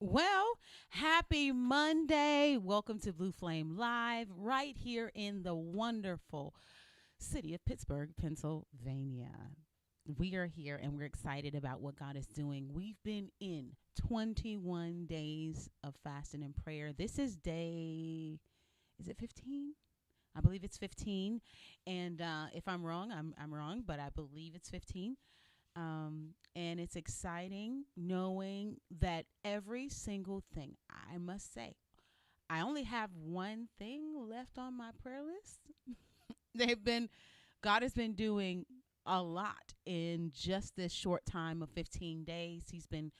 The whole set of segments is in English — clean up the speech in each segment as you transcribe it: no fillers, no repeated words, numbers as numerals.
Well, happy Monday. Welcome to Blue Flame Live, right here in the wonderful city of Pittsburgh, Pennsylvania. We are here and we're excited about what God is doing. We've been in 21 days of fasting and prayer. This is day, is it 15? I believe it's 15. And if I'm wrong, I'm wrong, but I believe it's 15. And it's exciting knowing that every single thing, I must say, I only have one thing left on my prayer list. They've been, God has been doing a lot in just this short time of 15 days. He's been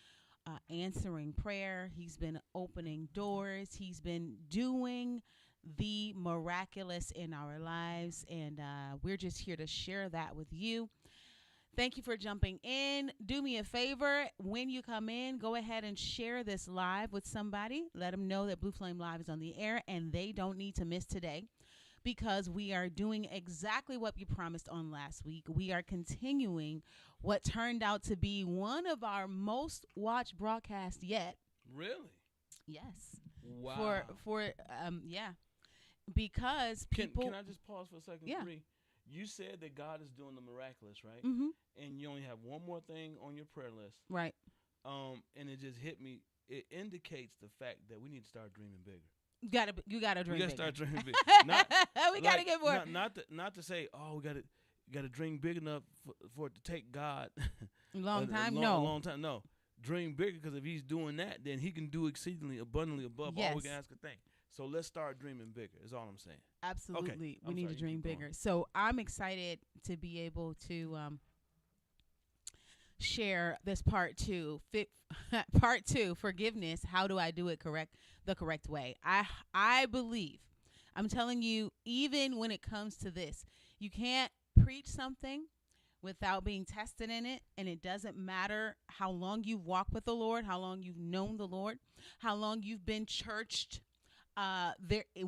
answering prayer. He's been opening doors. He's been doing the miraculous in our lives. And we're just here to share that with you. Thank you for jumping in. Do me a favor. When you come in, go ahead and share this live with somebody. Let them know that Blue Flame Live is on the air and they don't need to miss today because we are doing exactly what we promised on last week. We are continuing what turned out to be one of our most watched broadcasts yet. Really? Yes. Wow. Yeah. Because people. Can I just pause for a second? Yeah. You said that God is doing the miraculous, right? Mm-hmm. And you only have one more thing on your prayer list. Right. And it just hit me. It indicates the fact that we need to start dreaming bigger. You gotta dream. We bigger. gotta start dreaming big. We gotta get more. Not to say, oh, we gotta dream big enough for it to take God Long time. a No. long time. No, dream bigger because if He's doing that, then He can do exceedingly abundantly above all we can ask or think. So let's start dreaming bigger. Is all I'm saying. Absolutely. Okay. We need to dream bigger. So I'm excited to be able to share this part two. Part two, forgiveness. How do I do it the correct way? I believe, I'm telling you, even when it comes to this, you can't preach something without being tested in it. And it doesn't matter how long you've walked with the Lord, how long you've known the Lord, how long you've been churched.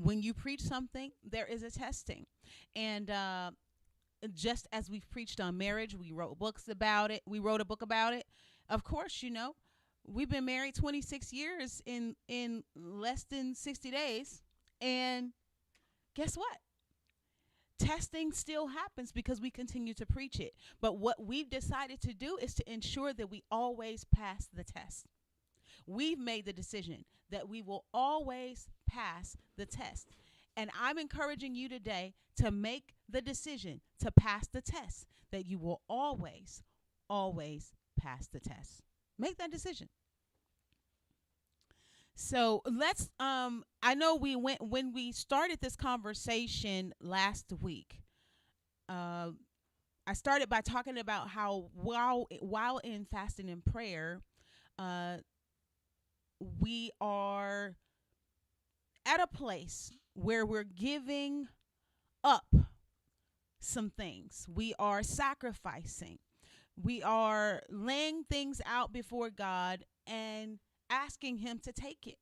When you preach something, there is a testing. And just as we've preached on marriage, we wrote books about it. We wrote a book about it. Of course, we've been married 26 years in less than 60 days. And guess what? Testing still happens because we continue to preach it. But what we've decided to do is to ensure that we always pass the test. We've made the decision that we will always pass the test. And I'm encouraging you today to make the decision to pass the test, that you will always, always pass the test. Make that decision. So let's, I know when we started this conversation last week, I started by talking about how while in fasting and prayer, we are at a place where we're giving up some things. We are sacrificing. We are laying things out before God and asking Him to take it.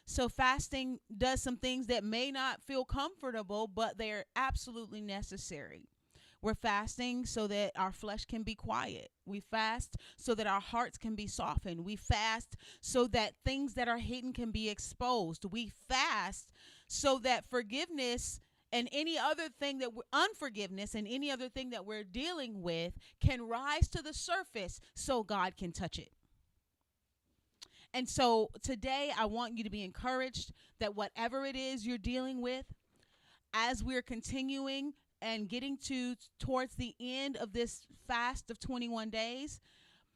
So fasting does some things that may not feel comfortable, but they're absolutely necessary. We're fasting so that our flesh can be quiet. We fast so that our hearts can be softened. We fast so that things that are hidden can be exposed. We fast so that forgiveness and any other thing unforgiveness and any other thing that we're dealing with can rise to the surface so God can touch it. And so today I want you to be encouraged that whatever it is you're dealing with, as we're continuing and getting towards the end of this fast of 21 days,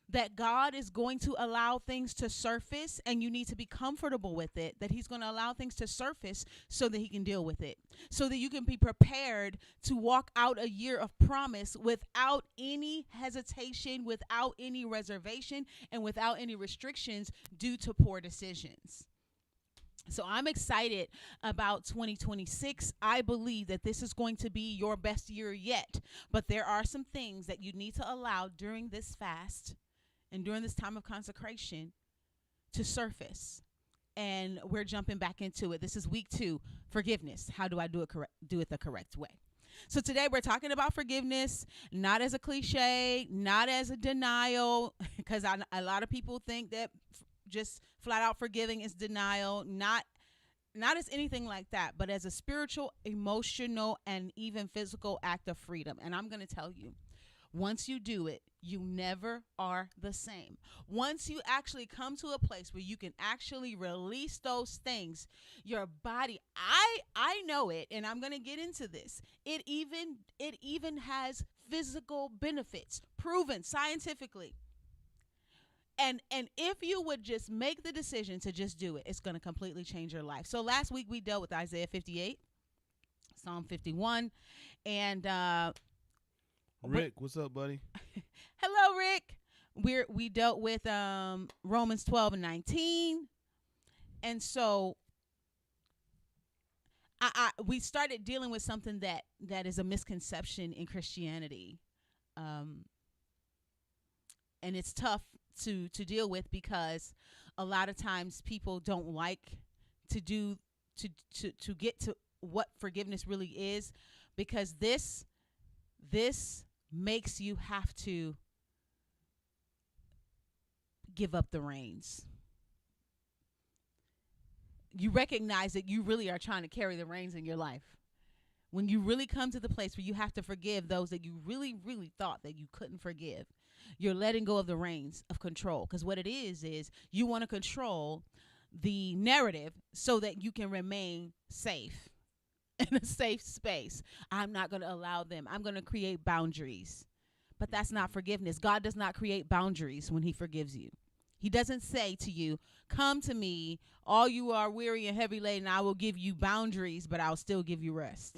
that God is going to allow things to surface, and you need to be comfortable with it, that He's going to allow things to surface so that He can deal with it, so that you can be prepared to walk out a year of promise without any hesitation, without any reservation, and without any restrictions due to poor decisions. So I'm excited about 2026. I believe that this is going to be your best year yet. But there are some things that you need to allow during this fast and during this time of consecration to surface. And we're jumping back into it. This is week 2, forgiveness. How do I do it the correct way? So today we're talking about forgiveness, not as a cliche, not as a denial, because a lot of people think that just Flat out forgiving is denial, not as anything like that, but as a spiritual, emotional, and even physical act of freedom. And I'm going to tell you, once you do it, you never are the same. Once you actually come to a place where you can actually release those things, your body, I know it, and I'm going to get into this. It even has physical benefits, proven scientifically. And if you would just make the decision to just do it, it's going to completely change your life. So last week we dealt with Isaiah 58, Psalm 51, and Rick, what's up, buddy? Hello, Rick. We dealt with Romans 12 and 19, and so we started dealing with something that is a misconception in Christianity, and it's tough to deal with because a lot of times people don't like to get to what forgiveness really is, because this makes you have to give up the reins. You recognize that you really are trying to carry the reins in your life. When you really come to the place where you have to forgive those that you really, really thought that you couldn't forgive, you're letting go of the reins of control. Because what it is you want to control the narrative so that you can remain safe in a safe space. I'm not going to allow them. I'm going to create boundaries. But that's not forgiveness. God does not create boundaries when he forgives you. He doesn't say to you, come to me, all you are weary and heavy laden, I will give you boundaries, but I'll still give you rest.